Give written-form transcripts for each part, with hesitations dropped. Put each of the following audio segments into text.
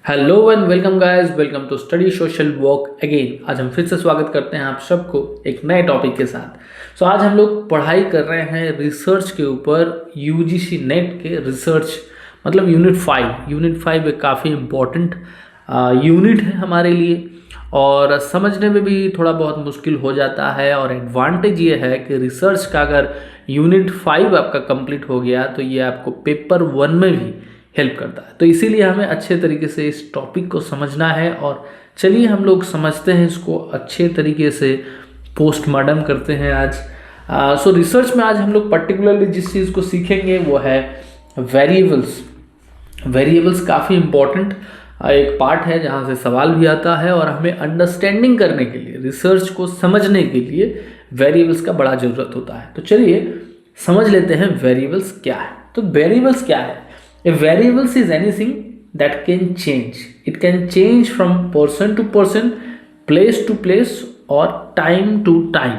Hello and welcome guys, welcome to study social work again. आज हम फिर से स्वागत करते हैं आप सबको एक नए टॉपिक के साथ। आज हम लोग पढ़ाई कर रहे हैं रिसर्च के ऊपर, यूजीसी नेट के रिसर्च मतलब यूनिट 5 एक काफ़ी इम्पोर्टेंट यूनिट है हमारे लिए और समझने में भी थोड़ा बहुत मुश्किल हो जाता है। और एडवांटेज ये है कि रिसर्च का अगर यूनिट 5 आपका कंप्लीट हो गया तो ये आपको पेपर 1 में भी हेल्प करता है। तो इसीलिए हमें अच्छे तरीके से इस टॉपिक को समझना है और चलिए हम लोग समझते हैं इसको अच्छे तरीके से, पोस्टमार्टम करते हैं आज। रिसर्च में आज हम लोग पर्टिकुलरली जिस चीज़ को सीखेंगे वो है वेरिएबल्स काफ़ी इम्पॉर्टेंट एक पार्ट है जहाँ से सवाल भी आता है और हमें अंडरस्टैंडिंग करने के लिए, रिसर्च को समझने के लिए वेरिएबल्स का बड़ा ज़रूरत होता है। तो चलिए समझ लेते हैं वेरिएबल्स क्या है। तो वेरिएबल्स क्या है? A variables is anything that can change. It can change from person to person, place to place और time to time.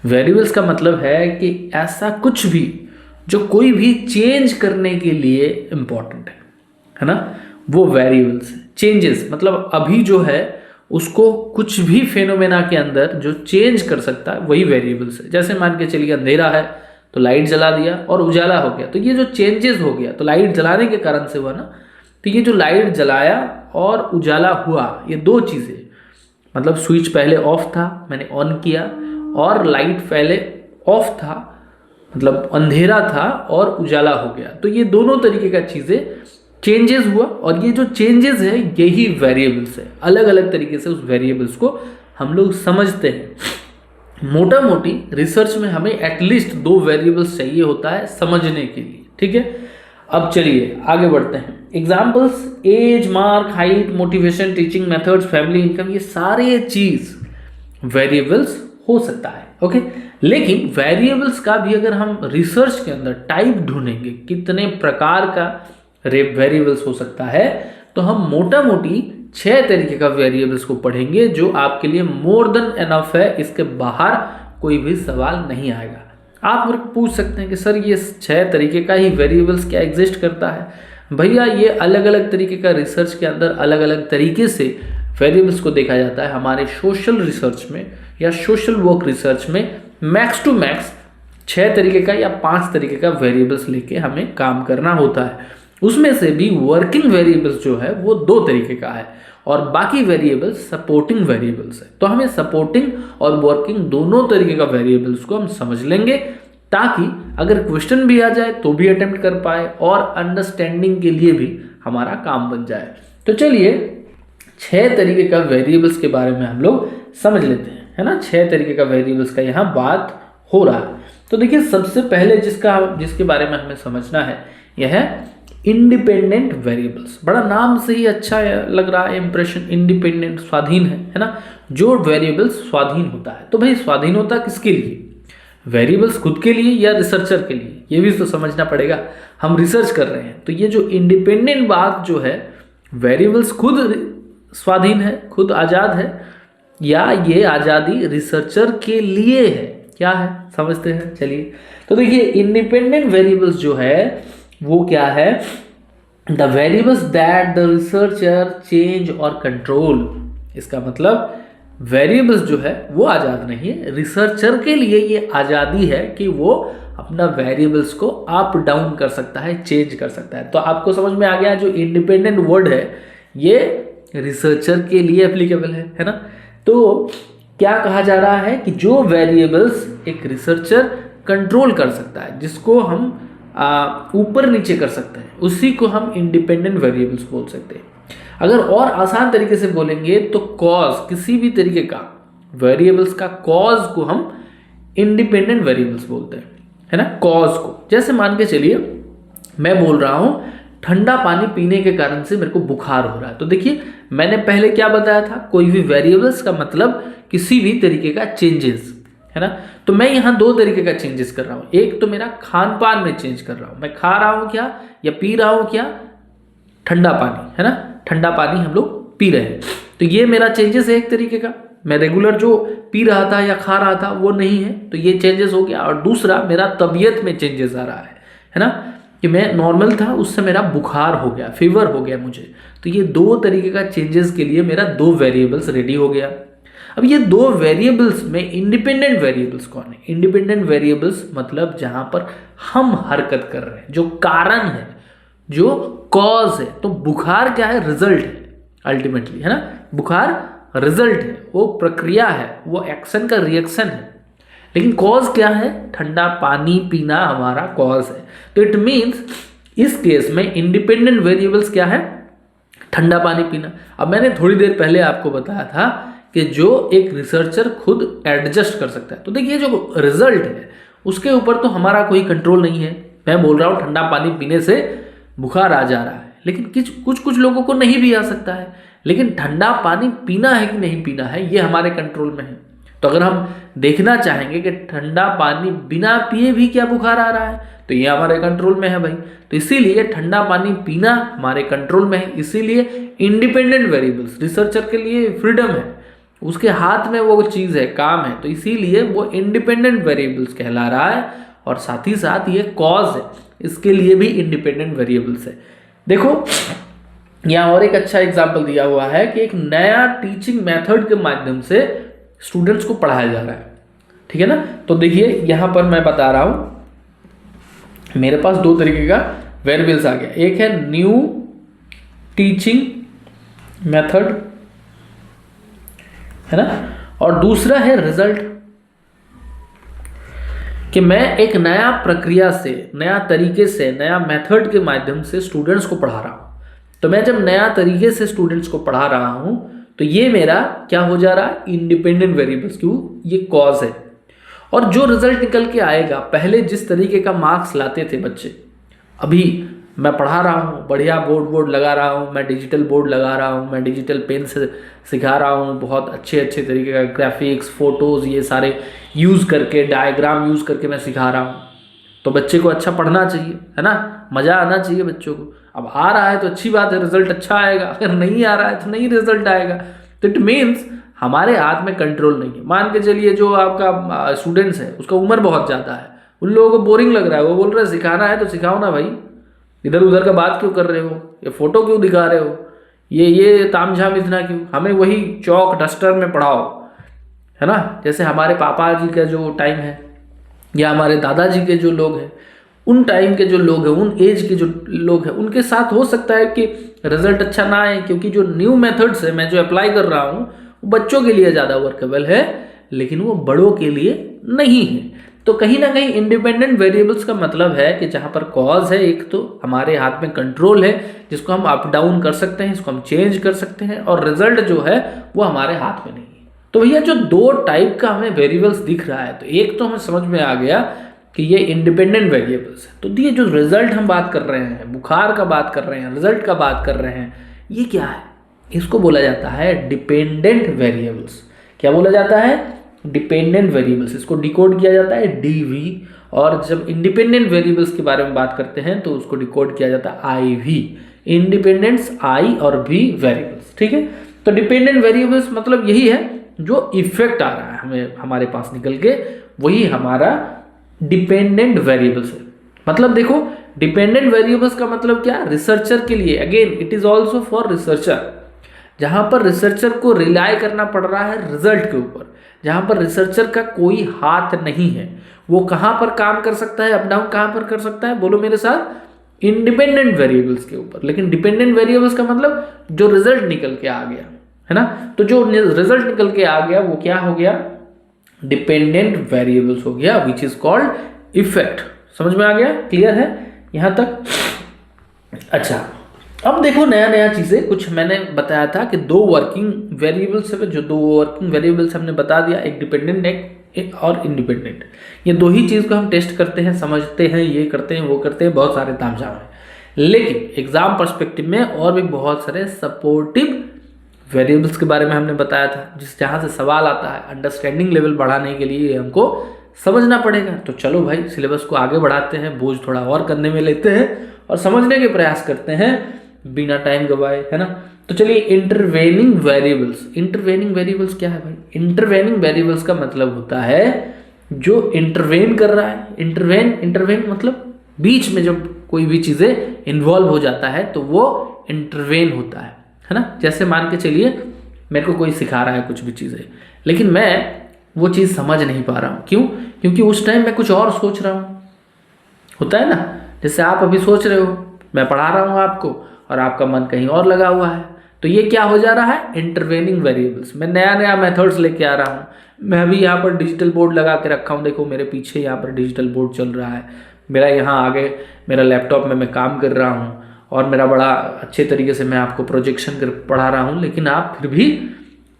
Variables का मतलब है कि ऐसा कुछ भी जो कोई भी चेंज करने के लिए इम्पॉर्टेंट है ना, वो वेरिएबल्स है। चेंजेस मतलब अभी जो है उसको कुछ भी फेनोमेना के अंदर जो चेंज कर सकता है वही वेरिएबल्स है। जैसे मान के चलिए अंधेरा है तो लाइट जला दिया और उजाला हो गया, तो ये जो चेंजेस हो गया तो लाइट जलाने के कारण से हुआ ना। तो ये जो लाइट जलाया और उजाला हुआ, ये दो चीज़ें, मतलब स्विच पहले ऑफ था, मैंने ऑन किया, और लाइट पहले ऑफ था मतलब अंधेरा था और उजाला हो गया। तो ये दोनों तरीके का चीज़ें चेंजेस हुआ और ये जो चेंजेस है यही वेरिएबल्स है। अलग अलग तरीके से उस वेरिएबल्स को हम लोग समझते हैं। मोटा मोटी रिसर्च में हमें एटलीस्ट 2 वेरिएबल्स चाहिए होता है समझने के लिए, ठीक है। अब चलिए आगे बढ़ते हैं। Examples: age, mark, height, motivation, teaching methods, family income, ये सारे चीज वेरिएबल्स हो सकता है, ओके। लेकिन वेरिएबल्स का भी अगर हम रिसर्च के अंदर टाइप ढूंढेंगे कितने प्रकार का वेरिएबल्स हो सकता है, तो हम मोटा मोटी 6 तरीके का वेरिएबल्स को पढ़ेंगे जो आपके लिए मोर देन एनफ है। इसके बाहर कोई भी सवाल नहीं आएगा। आप मुझे पूछ सकते हैं कि सर ये 6 तरीके का ही वेरिएबल्स क्या एग्जिस्ट करता है? भैया ये अलग अलग तरीके का रिसर्च के अंदर अलग अलग तरीके से वेरिएबल्स को देखा जाता है। हमारे सोशल रिसर्च में या सोशल वर्क रिसर्च में मैक्स टू मैक्स 6 तरीके का या 5 तरीके का वेरिएबल्स लेके हमें काम करना होता है। उसमें से भी वर्किंग वेरिएबल्स जो है वो 2 तरीके का है और बाकी वेरिएबल्स सपोर्टिंग वेरिएबल्स है। तो हमें सपोर्टिंग और वर्किंग दोनों तरीके का वेरिएबल्स को हम समझ लेंगे ताकि अगर क्वेश्चन भी आ जाए तो भी अटेम्प्ट कर पाए और अंडरस्टैंडिंग के लिए भी हमारा काम बन जाए। तो चलिए 6 तरीके का वेरिएबल्स के बारे में हम लोग समझ लेते हैं, है ना। 6 तरीके का वेरिएबल्स का यहाँ बात हो रहा है। तो देखिए सबसे पहले जिसके बारे में हमें समझना है यह है इंडिपेंडेंट वेरिएबल्स। बड़ा नाम से ही अच्छा लग रहा है इंप्रेशन, इंडिपेंडेंट, स्वाधीन है ना। जो वेरिएबल्स स्वाधीन होता है, तो भाई स्वाधीन होता किसके लिए? वेरिएबल्स खुद के लिए या रिसर्चर के लिए? ये भी तो समझना पड़ेगा। हम रिसर्च कर रहे हैं तो ये जो इंडिपेंडेंट बात जो है, वेरिएबल्स खुद स्वाधीन है, खुद आज़ाद है, या ये आज़ादी रिसर्चर के लिए है? क्या है समझते हैं। चलिए तो देखिए इंडिपेंडेंट वेरिएबल्स जो है वो क्या है? The variables that the researcher change और कंट्रोल। इसका मतलब वेरिएबल्स जो है वो आज़ाद नहीं है, रिसर्चर के लिए ये आज़ादी है कि वो अपना वेरिएबल्स को अप डाउन कर सकता है, चेंज कर सकता है। तो आपको समझ में आ गया जो इंडिपेंडेंट वर्ड है ये रिसर्चर के लिए एप्लीकेबल है ना। तो क्या कहा जा रहा है कि जो वेरिएबल्स एक रिसर्चर कंट्रोल कर सकता है, जिसको हम ऊपर नीचे कर सकते हैं, उसी को हम इंडिपेंडेंट वेरिएबल्स बोल सकते हैं। अगर और आसान तरीके से बोलेंगे तो कॉज, किसी भी तरीके का वेरिएबल्स का कॉज को हम इंडिपेंडेंट वेरिएबल्स बोलते हैं, है ना। कॉज को जैसे मान के चलिए मैं बोल रहा हूं ठंडा पानी पीने के कारण से मेरे को बुखार हो रहा है। तो देखिए मैंने पहले क्या बताया था, कोई भी वेरिएबल्स का मतलब किसी भी तरीके का चेंजेस, है ना। तो मैं यहाँ 2 तरीके का चेंजेस कर रहा हूँ। एक तो मेरा खान पान में चेंज कर रहा हूँ, मैं खा रहा हूँ क्या या पी रहा हूँ क्या? ठंडा पानी, है ना। ठंडा पानी हम लोग पी रहे हैं, तो ये मेरा चेंजेस है एक तरीके का। मैं रेगुलर जो पी रहा था या खा रहा था वो नहीं है, तो ये चेंजेस हो गया। और दूसरा मेरा तबीयत में चेंजेस आ रहा है ना, कि मैं नॉर्मल था उससे मेरा बुखार हो गया, फीवर हो गया मुझे, तो ये दो तरीके का चेंजेस के लिए मेरा दो वेरिएबल्स रेडी हो गया। अब ये दो वेरिएबल्स में इंडिपेंडेंट वेरिएबल्स कौन है? इंडिपेंडेंट वेरिएबल्स मतलब जहां पर हम हरकत कर रहे हैं, जो कारण है, जो कॉज है। तो बुखार क्या है? रिजल्ट है अल्टीमेटली, है ना। बुखार रिजल्ट है, वो प्रक्रिया है, वो एक्शन का रिएक्शन है। लेकिन कॉज क्या है? ठंडा पानी पीना हमारा कॉज है। तो इट मीन्स इस केस में इंडिपेंडेंट वेरिएबल्स क्या है? ठंडा पानी पीना। अब मैंने थोड़ी देर पहले आपको बताया था कि जो एक रिसर्चर खुद एडजस्ट कर सकता है। तो देखिए जो रिजल्ट है उसके ऊपर तो हमारा कोई कंट्रोल नहीं है। मैं बोल रहा हूँ ठंडा पानी पीने से बुखार आ जा रहा है, लेकिन कुछ लोगों को नहीं भी आ सकता है। लेकिन ठंडा पानी पीना है कि नहीं पीना है ये हमारे कंट्रोल में है। तो अगर हम देखना चाहेंगे कि ठंडा पानी बिना पिए भी क्या बुखार आ रहा है, तो ये हमारे कंट्रोल में है भाई। तो इसीलिए ठंडा पानी पीना हमारे कंट्रोल में है। इसीलिए इंडिपेंडेंट वेरिएबल्स, रिसर्चर के लिए फ्रीडम है, उसके हाथ में वो चीज़ है, काम है, तो इसीलिए वो इंडिपेंडेंट वेरिएबल्स कहला रहा है। और साथ ही साथ ये कॉज है, इसके लिए भी इंडिपेंडेंट वेरिएबल्स है। देखो यहाँ और एक अच्छा एग्जाम्पल दिया हुआ है कि एक नया टीचिंग मेथड के माध्यम से स्टूडेंट्स को पढ़ाया जा रहा है, ठीक है ना। तो देखिए यहाँ पर मैं बता रहा हूँ, मेरे पास दो तरीके का वेरिएबल्स आ गया। एक है न्यू टीचिंग मेथड, है ना, और दूसरा है रिजल्ट, कि मैं एक नया प्रक्रिया से, नया तरीके से, नया मेथड के माध्यम से स्टूडेंट्स को पढ़ा रहा हूं। तो मैं जब नया तरीके से स्टूडेंट्स को पढ़ा रहा हूं तो ये मेरा क्या हो जा रहा है? इंडिपेंडेंट वेरिएबल्स, क्यों? ये कॉज है। और जो रिजल्ट निकल के आएगा, पहले जिस तरीके का मार्क्स लाते थे बच्चे, अभी मैं पढ़ा रहा हूँ, बढ़िया बोर्ड लगा रहा हूँ, मैं डिजिटल बोर्ड लगा रहा हूँ, मैं डिजिटल पेन से सिखा रहा हूँ, बहुत अच्छे तरीके का ग्राफिक्स, फोटोज़, ये सारे यूज़ करके, डायग्राम यूज़ करके मैं सिखा रहा हूँ। तो बच्चे को अच्छा पढ़ना चाहिए, है ना, मज़ा आना चाहिए बच्चों को। अब आ रहा है तो अच्छी बात है, रिजल्ट अच्छा आएगा। अगर नहीं आ रहा है तो नहीं रिजल्ट आएगा। तो इट मीन्स हमारे हाथ में कंट्रोल नहीं है। मान के चलिए जो आपका स्टूडेंट्स है उसका उम्र बहुत ज़्यादा है, उन लोगों को बोरिंग लग रहा है, वो बोल रहे हैं सिखाना है तो सिखाओ ना भाई, इधर उधर का बात क्यों कर रहे हो, ये फोटो क्यों दिखा रहे हो, ये तामझाम इतना क्यों, हमें वही चौक डस्टर में पढ़ाओ, है ना। जैसे हमारे पापा जी का जो टाइम है या हमारे दादाजी के जो लोग हैं, उन टाइम के जो लोग हैं, उन एज के जो लोग हैं, उनके साथ हो सकता है कि रिजल्ट अच्छा ना आए, क्योंकि जो न्यू मेथड्स है मैं जो अप्लाई कर रहा हूँ वो बच्चों के लिए ज़्यादा वर्केबल है, लेकिन वो बड़ों के लिए नहीं है। तो कहीं ना कहीं इंडिपेंडेंट वेरिएबल्स का मतलब है कि जहाँ पर कॉज है, एक तो हमारे हाथ में कंट्रोल है जिसको हम अप डाउन कर सकते हैं, इसको हम चेंज कर सकते हैं, और रिजल्ट जो है वो हमारे हाथ में नहीं है। तो भैया जो दो टाइप का हमें वेरिएबल्स दिख रहा है, तो एक तो हमें समझ में आ गया कि ये इंडिपेंडेंट वेरिएबल्स है। तो ये जो रिजल्ट हम बात कर रहे हैं, बुखार का बात कर रहे हैं, रिजल्ट का बात कर रहे हैं, ये क्या है? इसको बोला जाता है डिपेंडेंट वेरिएबल्स। क्या बोला जाता है? Dependent variables. इसको डिकोड किया जाता है डीवी, और जब इंडिपेंडेंट वेरिएबल्स के बारे में बात करते हैं तो उसको डिकोड किया जाता है आईवी, इंडिपेंडेंस आई और वी वेरिएबल्स, ठीक है। तो डिपेंडेंट वेरिएबल्स मतलब यही है जो इफेक्ट आ रहा है हमें हमारे पास निकल के, वही हमारा डिपेंडेंट वेरिएबल्स है। मतलब देखो डिपेंडेंट वेरिएबल्स का मतलब क्या? रिसर्चर के लिए, again it is also for researcher, जहां पर रिसर्चर को रिलाई करना पड़ रहा है रिजल्ट के ऊपर, जहां पर रिसर्चर का कोई हाथ नहीं है, वो कहां पर काम कर सकता है, अप डाउन कहां पर कर सकता है, बोलो मेरे साथ, इंडिपेंडेंट वेरिएबल्स के ऊपर। लेकिन डिपेंडेंट वेरिएबल्स का मतलब जो रिजल्ट निकल के आ गया, है ना। तो जो रिजल्ट निकल के आ गया वो क्या हो गया? डिपेंडेंट वेरिएबल्स हो गया, विच इज कॉल्ड इफेक्ट। समझ में आ गया? क्लियर है यहां तक? अच्छा, अब देखो नया चीजें कुछ मैंने बताया था कि दो वर्किंग वेरिएबल्स है, जो दो वर्किंग वेरिएबल्स हमने बता दिया, एक डिपेंडेंट एक और इंडिपेंडेंट। ये दो ही चीज को हम टेस्ट करते हैं, समझते हैं, ये करते हैं, वो करते हैं, बहुत सारे तामझाम है। लेकिन एग्जाम पर्सपेक्टिव में और भी बहुत सारे सपोर्टिव वेरिएबल्स के बारे में हमने बताया था, जहाँ से सवाल आता है, अंडरस्टैंडिंग लेवल बढ़ाने के लिए हमको समझना पड़ेगा। तो चलो भाई सिलेबस को आगे बढ़ाते हैं, बोझ थोड़ा और करने में लेते हैं और समझने के प्रयास करते हैं बिना टाइम गवाए, है ना। तो चलिए इंटरवेनिंग वेरिएबल्स। इंटरवेनिंग वेरिएबल्स क्या है भाई? इंटरवेनिंग वेरिएबल्स का मतलब होता है जो इंटरवेन कर रहा है। इंटरवेन मतलब बीच में जब कोई भी चीज़ें इन्वॉल्व हो जाता है तो वो इंटरवेन होता है ना। जैसे मान के चलिए मेरे को कोई सिखा रहा है कुछ भी चीज़ें, लेकिन मैं वो चीज़ समझ नहीं पा रहा हूँ। क्यों? क्योंकि उस टाइम मैं कुछ और सोच रहा हूँ। होता है ना, जैसे आप अभी सोच रहे हो, मैं पढ़ा रहा हूँ आपको और आपका मन कहीं और लगा हुआ है, तो ये क्या हो जा रहा है? Intervening variables. मैं नया नया मेथड्स लेके आ रहा हूँ। मैं अभी यहाँ पर डिजिटल बोर्ड लगा के रखा हूँ, देखो मेरे पीछे यहाँ पर डिजिटल बोर्ड चल रहा है, मेरा यहाँ आगे मेरा लैपटॉप में मैं काम कर रहा हूँ और मेरा बड़ा अच्छे तरीके से मैं आपको प्रोजेक्शन कर पढ़ा रहा हूँ, लेकिन आप फिर भी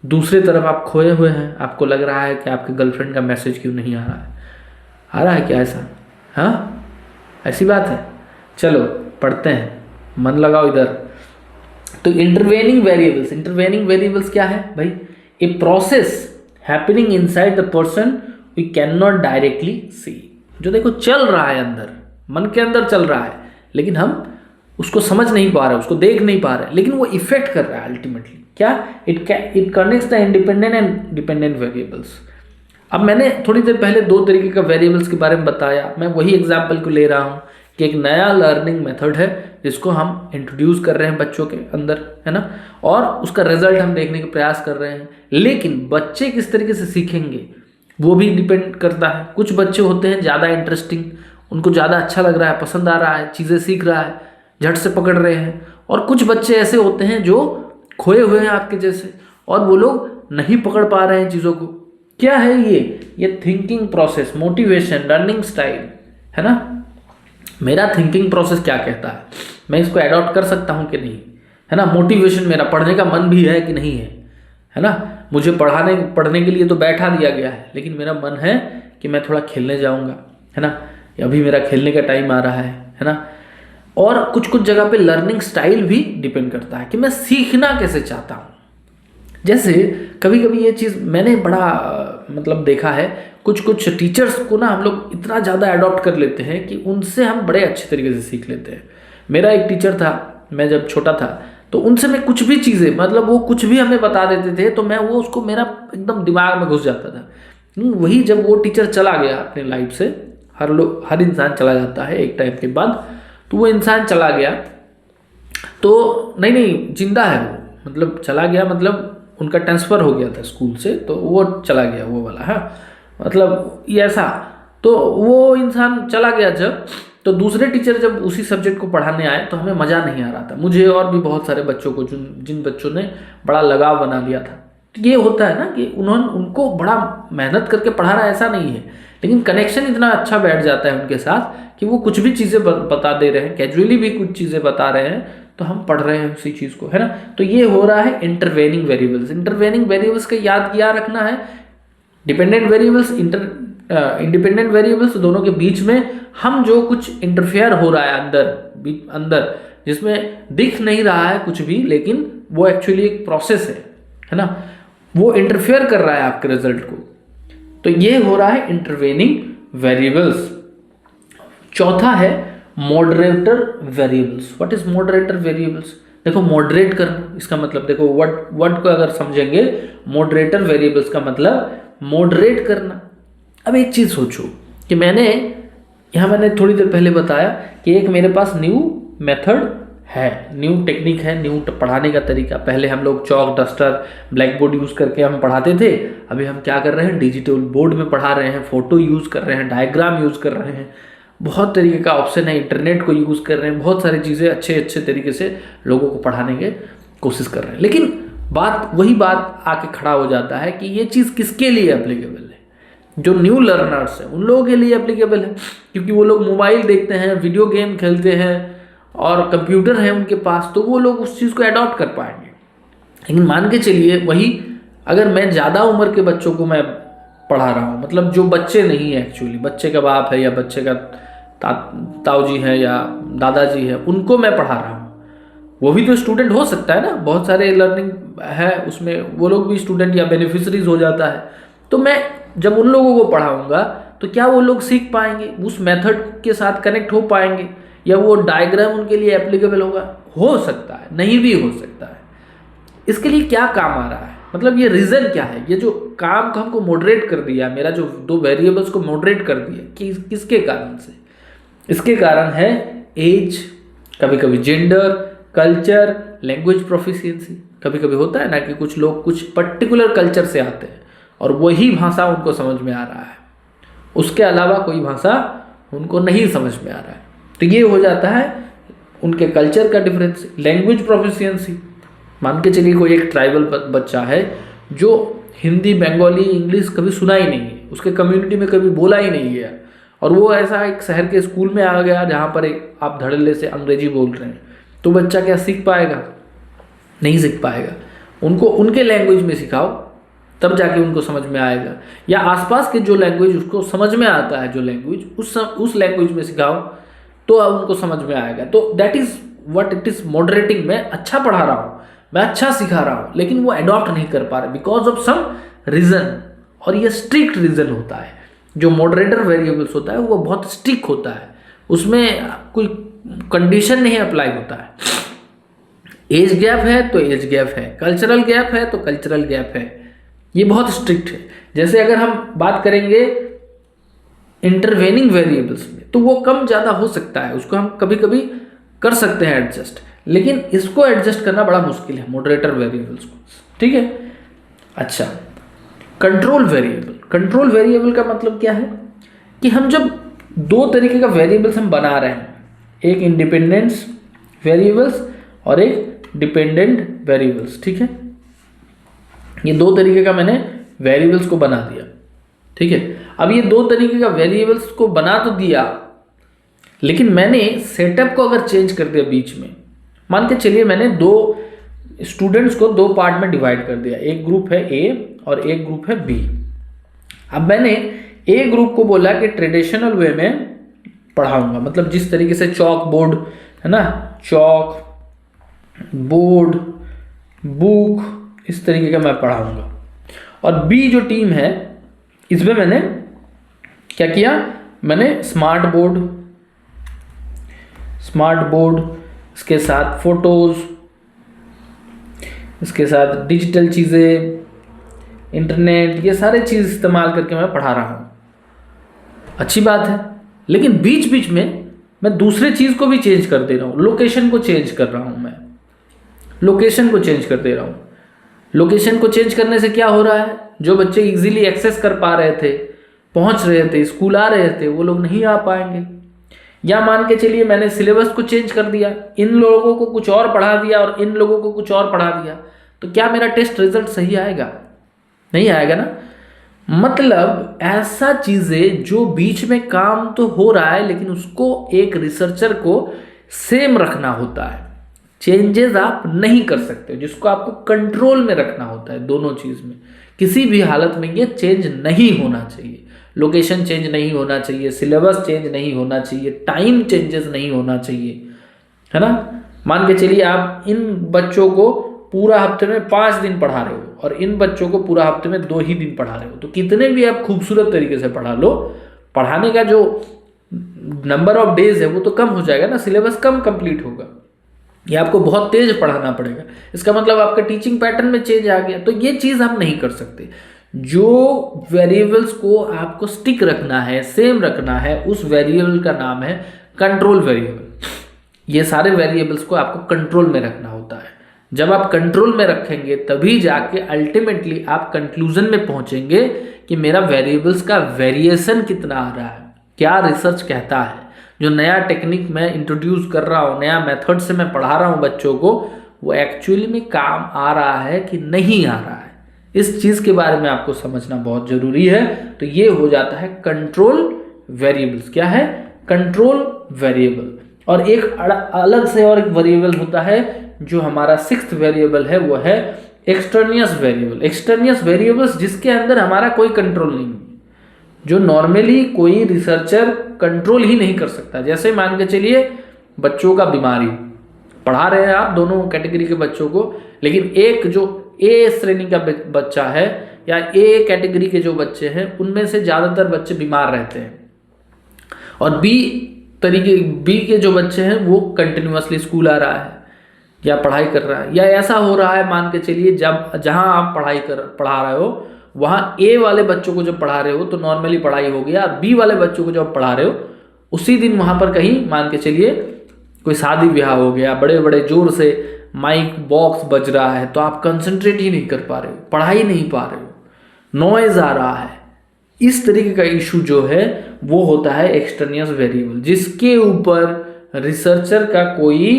दूसरी तरफ आप खोए हुए हैं। आपको लग रहा है कि आपके गर्लफ्रेंड का मैसेज क्यों नहीं आ रहा है? आ रहा है क्या ऐसा? हाँ, ऐसी बात है। चलो पढ़ते हैं, मन लगाओ इधर। तो इंटरवेनिंग वेरिएबल्स क्या है भाई? A process happening inside the person we can not directly see. जो देखो चल रहा है अंदर, मन के अंदर चल रहा है, लेकिन हम उसको समझ नहीं पा रहे, उसको देख नहीं पा रहे, लेकिन वो इफेक्ट कर रहा है अल्टीमेटली। क्या? It connects the independent and dependent variables. अब मैंने थोड़ी देर पहले दो तरीके का वेरिएबल्स के बारे में बताया, मैं वही एग्जाम्पल को ले रहा हूँ कि एक नया लर्निंग मेथड है जिसको हम इंट्रोड्यूस कर रहे हैं बच्चों के अंदर, है ना, और उसका रिजल्ट हम देखने का प्रयास कर रहे हैं। लेकिन बच्चे किस तरीके से सीखेंगे वो भी डिपेंड करता है। कुछ बच्चे होते हैं ज़्यादा इंटरेस्टिंग, उनको ज़्यादा अच्छा लग रहा है, पसंद आ रहा है, चीज़ें सीख रहा है, झट से पकड़ रहे हैं। और कुछ बच्चे ऐसे होते हैं जो खोए हुए हैं आपके जैसे, और वो लोग नहीं पकड़ पा रहे हैं चीज़ों को। क्या है ये thinking process, motivation, learning style, है ना। मेरा थिंकिंग प्रोसेस क्या कहता है, मैं इसको अडॉप्ट कर सकता हूँ कि नहीं, है ना। मोटिवेशन, मेरा पढ़ने का मन भी है कि नहीं है ना। मुझे पढ़ने के लिए तो बैठा दिया गया है, लेकिन मेरा मन है कि मैं थोड़ा खेलने जाऊँगा, है ना, अभी मेरा खेलने का टाइम आ रहा है ना। और कुछ कुछ जगह पे लर्निंग स्टाइल भी डिपेंड करता है कि मैं सीखना कैसे चाहता हूँ। जैसे कभी कभी ये चीज़ मैंने बड़ा मतलब देखा है, कुछ कुछ टीचर्स को ना हम लोग इतना ज़्यादा अडॉप्ट कर लेते हैं कि उनसे हम बड़े अच्छे तरीके से सीख लेते हैं। मेरा एक टीचर था, मैं जब छोटा था तो उनसे मैं कुछ भी चीज़ें, मतलब वो कुछ भी हमें बता देते थे तो मैं वो उसको मेरा एकदम दिमाग में घुस जाता था। वही जब वो टीचर चला गया अपनी लाइफ से, हर इंसान चला जाता है एक टाइम के बाद, तो वो इंसान चला गया तो नहीं जिंदा है वो, मतलब चला गया, मतलब उनका ट्रांसफ़र हो गया था स्कूल से, तो वो चला गया वो वाला, हाँ, मतलब ये ऐसा। तो वो इंसान चला गया जब, तो दूसरे टीचर जब उसी सब्जेक्ट को पढ़ाने आए तो हमें मज़ा नहीं आ रहा था, मुझे और भी बहुत सारे बच्चों को, जिन बच्चों ने बड़ा लगाव बना लिया था। तो ये होता है ना कि उनको बड़ा मेहनत करके पढ़ा रहा है ऐसा नहीं है, लेकिन कनेक्शन इतना अच्छा बैठ जाता है उनके साथ कि वो कुछ भी चीज़ें बता दे रहे हैं, कैजुअली भी कुछ चीज़ें बता रहे हैं, तो हम पढ़ रहे हैं उसी चीज़ को, है ना। तो ये हो रहा है इंटरवेनिंग वेरिएबल्स। इंटरवेनिंग वेरिएबल्स का याद क्या रखना है, डिपेंडेंट वेरिएबल्स, इंडिपेंडेंट वेरिएबल्स, दोनों के बीच में हम जो कुछ इंटरफेयर हो रहा है अंदर जिसमें दिख नहीं रहा है कुछ भी, लेकिन वो एक्चुअली एक प्रोसेस है ना, वो इंटरफेयर कर रहा है आपके रिजल्ट को, तो ये हो रहा है इंटरवेनिंग वेरिएबल्स। चौथा है moderator variables. What is moderator variables? देखो मॉडरेट करना, इसका मतलब देखो वर्ड को अगर समझेंगे, मॉडरेटर वेरिएबल्स का मतलब मॉडरेट करना। अब एक चीज़ सोचो कि मैंने थोड़ी देर पहले बताया कि एक मेरे पास न्यू मेथड है, न्यू टेक्निक है, न्यू पढ़ाने का तरीका। पहले हम लोग chalk, duster, black board use करके हम पढ़ाते थे, अभी हम क्या कर रहे हैं, डिजिटल बोर्ड में पढ़ा रहे हैं, फोटो यूज़ कर रहे हैं, डायग्राम यूज़ कर रहे हैं, बहुत तरीके का ऑप्शन है, इंटरनेट को यूज़ कर रहे हैं, बहुत सारी चीज़ें अच्छे तरीके से लोगों को पढ़ाने की कोशिश कर रहे हैं। लेकिन वही बात आके खड़ा हो जाता है कि ये चीज़ किसके लिए एप्लीकेबल है? जो न्यू लर्नर्स हैं उन लोगों के लिए एप्लीकेबल है, क्योंकि वो लोग मोबाइल देखते हैं, वीडियो गेम खेलते हैं और कंप्यूटर है उनके पास, तो वो लोग उस चीज़ को अडॉप्ट कर पाएंगे। लेकिन मान के चलिए वही अगर मैं ज़्यादा उम्र के बच्चों को मैं पढ़ा रहा हूँ, मतलब जो बच्चे नहीं है एक्चुअली, बच्चे का बाप है या बच्चे का ताऊ जी है या दादाजी है, उनको मैं पढ़ा रहा हूँ, वो भी तो स्टूडेंट हो सकता है ना, बहुत सारे लर्निंग है उसमें, वो लोग भी स्टूडेंट या बेनिफिशरीज हो जाता है। तो मैं जब उन लोगों को पढ़ाऊँगा तो क्या वो लोग सीख पाएंगे, उस मेथड के साथ कनेक्ट हो पाएंगे, या वो डायग्राम उनके लिए एप्लीकेबल होगा? हो सकता है, नहीं भी हो सकता है। इसके लिए क्या काम आ रहा है, मतलब ये रीज़न क्या है, ये जो काम को हमको मॉडरेट कर दिया, मेरा जो दो वेरिएबल्स को मॉडरेट कर दिया, किसके कारण से? इसके कारण है एज, कभी कभी जेंडर, कल्चर, लैंग्वेज प्रोफिशिएंसी। कभी कभी होता है ना कि कुछ लोग कुछ पर्टिकुलर कल्चर से आते हैं और वही भाषा उनको समझ में आ रहा है, उसके अलावा कोई भाषा उनको नहीं समझ में आ रहा है। तो ये हो जाता है उनके कल्चर का डिफरेंस। लैंग्वेज प्रोफिशिएंसी, मान के चलिए कोई एक ट्राइबल बच्चा है जो हिंदी, बंगाली, इंग्लिश कभी सुना ही नहीं है, उसके कम्युनिटी में कभी बोला ही नहीं है, और वो ऐसा एक शहर के स्कूल में आ गया जहाँ पर एक आप धड़ल्ले से अंग्रेजी बोल रहे हैं, तो बच्चा क्या सीख पाएगा? नहीं सीख पाएगा। उनको उनके लैंग्वेज में सिखाओ, तब जाके उनको समझ में आएगा। या आसपास के जो लैंग्वेज उसको समझ में आता है, जो लैंग्वेज उस लैंग्वेज में सिखाओ तो अब उनको समझ में आएगा। तो that is what it is moderating. मैं अच्छा पढ़ा रहा हूँ, मैं अच्छा सिखा रहा हूँ, लेकिन वो अडॉप्ट नहीं कर पा रहे बिकॉज ऑफ सम रीजन, और ये स्ट्रिक्ट रीजन होता है। जो मॉडरेटर वेरिएबल्स होता है वो बहुत स्ट्रिक्ट होता है, उसमें कोई कंडीशन नहीं अप्लाई होता है। एज गैप है तो एज गैप है, कल्चरल गैप है तो कल्चरल गैप है, ये बहुत स्ट्रिक्ट है। जैसे अगर हम बात करेंगे इंटरवेनिंग वेरिएबल्स में, तो वो कम ज़्यादा हो सकता है, उसको हम कभी कभी कर सकते हैं एडजस्ट, लेकिन इसको एडजस्ट करना बड़ा मुश्किल है, मॉडरेटर वेरिएबल्स को। ठीक है। अच्छा, कंट्रोल वेरिएबल। कंट्रोल वेरिएबल का मतलब क्या है कि हम जब दो तरीके का वेरिएबल्स हम बना रहे हैं, एक इंडिपेंडेंस वेरिएबल्स और एक डिपेंडेंट वेरिएबल्स। ठीक है, ये दो तरीके का मैंने वेरिएबल्स को बना दिया। ठीक है, अब ये दो तरीके का वेरिएबल्स को बना तो दिया, लेकिन मैंने सेटअप को अगर चेंज कर दिया बीच में, मान के चलिए मैंने दो स्टूडेंट्स को दो पार्ट में डिवाइड कर दिया, एक ग्रुप है ए और एक ग्रुप है बी। अब मैंने ए ग्रुप को बोला कि ट्रेडिशनल वे में पढ़ाऊंगा, मतलब जिस तरीके से चौक बोर्ड है ना, चौक बोर्ड बुक, इस तरीके का मैं पढ़ाऊंगा। और बी जो टीम है, इसमें मैंने क्या किया, मैंने स्मार्ट बोर्ड इसके साथ फोटोज, इसके साथ डिजिटल चीज़ें, इंटरनेट, ये सारे चीज़ इस्तेमाल करके मैं पढ़ा रहा हूँ। अच्छी बात है, लेकिन बीच बीच में मैं दूसरे चीज़ को भी चेंज कर दे रहा हूँ, लोकेशन को चेंज कर रहा हूँ, मैं लोकेशन को चेंज कर दे रहा हूँ। लोकेशन को चेंज करने से क्या हो रहा है, जो बच्चे इजीली एक्सेस कर पा रहे थे, पहुँच रहे थे, स्कूल आ रहे थे, वो लोग नहीं आ पाएंगे। या मान के चलिए मैंने सिलेबस को चेंज कर दिया, इन लोगों को कुछ और पढ़ा दिया और इन लोगों को कुछ और पढ़ा दिया, तो क्या मेरा टेस्ट रिजल्ट सही आएगा? नहीं आएगा ना। मतलब ऐसा चीज़ें जो बीच में काम तो हो रहा है, लेकिन उसको एक रिसर्चर को सेम रखना होता है, चेंजेस आप नहीं कर सकते, जिसको आपको कंट्रोल में रखना होता है। दोनों चीज़ में किसी भी हालत में ये चेंज नहीं होना चाहिए, लोकेशन चेंज नहीं होना चाहिए, सिलेबस चेंज नहीं होना चाहिए, टाइम चेंजेस नहीं होना चाहिए, है ना। मान के चलिए आप इन बच्चों को पूरा हफ्ते में 5 दिन पढ़ा रहे हो और इन बच्चों को पूरा हफ्ते में 2 ही दिन पढ़ा रहे हो, तो कितने भी आप खूबसूरत तरीके से पढ़ा लो, पढ़ाने का जो नंबर ऑफ डेज है वो तो कम हो जाएगा ना, सिलेबस कम कंप्लीट होगा, ये आपको बहुत तेज पढ़ाना पड़ेगा। इसका मतलब आपका टीचिंग पैटर्न में चेंज आ गया, तो ये चीज़ आप नहीं कर सकते। जो वेरिएबल्स को आपको स्टिक रखना है, सेम रखना है, उस वेरिएबल का नाम है कंट्रोल वेरिएबल। ये सारे वेरिएबल्स को आपको कंट्रोल में रखना होता है। जब आप कंट्रोल में रखेंगे तभी जाके अल्टीमेटली आप कंक्लूजन में पहुंचेंगे कि मेरा वेरिएबल्स का वेरिएशन कितना आ रहा है, क्या रिसर्च कहता है, जो नया टेक्निक मैं इंट्रोड्यूस कर रहा हूँ, नया मेथड से मैं पढ़ा रहा हूँ बच्चों को, वो एक्चुअली में काम आ रहा है कि नहीं आ रहा है। इस चीज़ के बारे में आपको समझना बहुत ज़रूरी है। तो ये हो जाता है कंट्रोल वेरिएबल्स। क्या है? Control variable. और एक अलग से और एक वेरिएबल होता है जो हमारा 6th वेरिएबल है, वो है एक्सटर्नियस वेरिएबल। एक्सटर्नियस वेरिएबल्स जिसके अंदर हमारा कोई कंट्रोल नहीं, जो नॉर्मली कोई रिसर्चर कंट्रोल ही नहीं कर सकता। जैसे मान के चलिए बच्चों का बीमारी पढ़ा रहे हैं आप दोनों कैटेगरी के बच्चों को, लेकिन एक जो ए श्रेणी का बच्चा है या ए कैटेगरी के जो बच्चे हैं उनमें से ज़्यादातर बच्चे बीमार रहते हैं, और बी के जो बच्चे हैं वो कंटिन्यूअसली स्कूल आ रहा है या पढ़ाई कर रहा है। या ऐसा हो रहा है, मान के चलिए जहाँ आप पढ़ा रहे हो वहाँ ए वाले बच्चों को जब पढ़ा रहे हो तो नॉर्मली पढ़ाई हो गया, और बी वाले बच्चों को जब पढ़ा रहे हो उसी दिन वहाँ पर कहीं मान के चलिए कोई शादी ब्याह हो गया, बड़े बड़े जोर से माइक बॉक्स बज रहा है तो आप कंसंट्रेट ही नहीं कर पा रहे हो, पढ़ा ही नहीं पा रहे हो, नॉइज आ रहा है, इस तरीके का इशू जो है वो होता है एक्सटर्नियस वेरिएबल, जिसके ऊपर रिसर्चर का कोई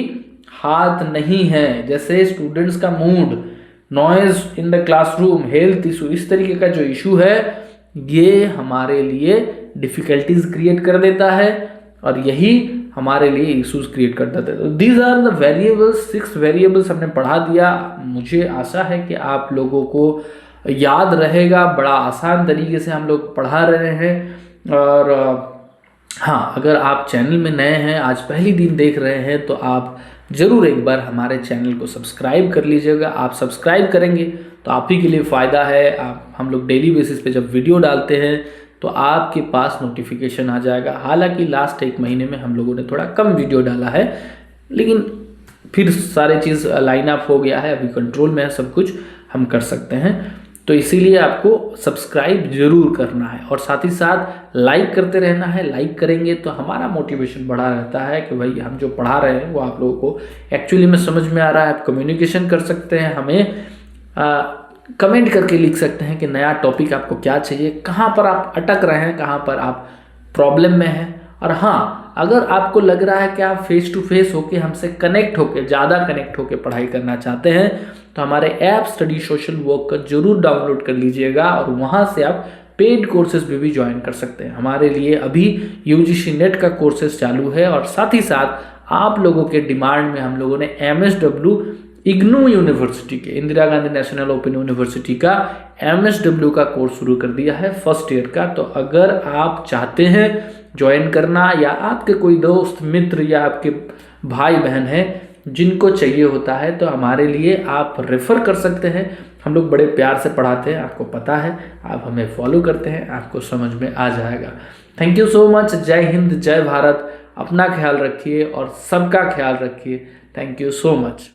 हाथ नहीं है। जैसे स्टूडेंट्स का mood, noise in the classroom, health issue, इस तरीके का जो इशू है ये हमारे लिए डिफिकल्टीज क्रिएट कर देता है और यही हमारे लिए इश्यूज क्रिएट कर देता है। तो these are the variables, 6 variables हमने पढ़ा दिया। मुझे आशा है कि आप लोगों को याद रहेगा, बड़ा आसान तरीके से हम लोग पढ़ा रहे हैं। और हाँ, अगर आप चैनल में नए हैं, आज पहली दिन देख रहे हैं, तो आप ज़रूर एक बार हमारे चैनल को सब्सक्राइब कर लीजिएगा। आप सब्सक्राइब करेंगे तो आप ही के लिए फ़ायदा है। हम लोग डेली बेसिस पे जब वीडियो डालते हैं तो आपके पास नोटिफिकेशन आ जाएगा। हालांकि लास्ट 1 महीने में हम लोगों ने थोड़ा कम वीडियो डाला है, लेकिन फिर सारे चीज़ लाइन अप हो गया है, अभी कंट्रोल में है, सब कुछ हम कर सकते हैं। तो इसीलिए आपको सब्सक्राइब जरूर करना है और साथ ही साथ लाइक करते रहना है। लाइक करेंगे तो हमारा मोटिवेशन बढ़ा रहता है कि भाई हम जो पढ़ा रहे हैं वो आप लोगों को एक्चुअली में समझ में आ रहा है। आप कम्युनिकेशन कर सकते हैं, हमें कमेंट करके लिख सकते हैं कि नया टॉपिक आपको क्या चाहिए, कहाँ पर आप अटक रहे हैं, कहाँ पर आप प्रॉब्लम में हैं। और हाँ, अगर आपको लग रहा है कि आप फेस टू फेस होके हमसे कनेक्ट होके, ज़्यादा कनेक्ट होके पढ़ाई करना चाहते हैं, तो हमारे ऐप स्टडी सोशल वर्क का जरूर डाउनलोड कर लीजिएगा और वहाँ से आप पेड कोर्सेज भी ज्वाइन कर सकते हैं। हमारे लिए अभी UGC नेट का कोर्सेज चालू है और साथ ही साथ आप लोगों के डिमांड में हम लोगों ने MSW इग्नू यूनिवर्सिटी के, Indira Gandhi national open university का MSW का कोर्स शुरू कर दिया है, फर्स्ट ईयर का। तो अगर आप चाहते हैं ज्वाइन करना, या आपके कोई दोस्त मित्र या आपके भाई बहन हैं जिनको चाहिए होता है, तो हमारे लिए आप रेफ़र कर सकते हैं। हम लोग बड़े प्यार से पढ़ाते हैं, आपको पता है, आप हमें फॉलो करते हैं, आपको समझ में आ जाएगा। Thank you so much. जय हिंद, जय भारत। अपना ख्याल रखिए और सबका ख्याल रखिए। Thank you so much.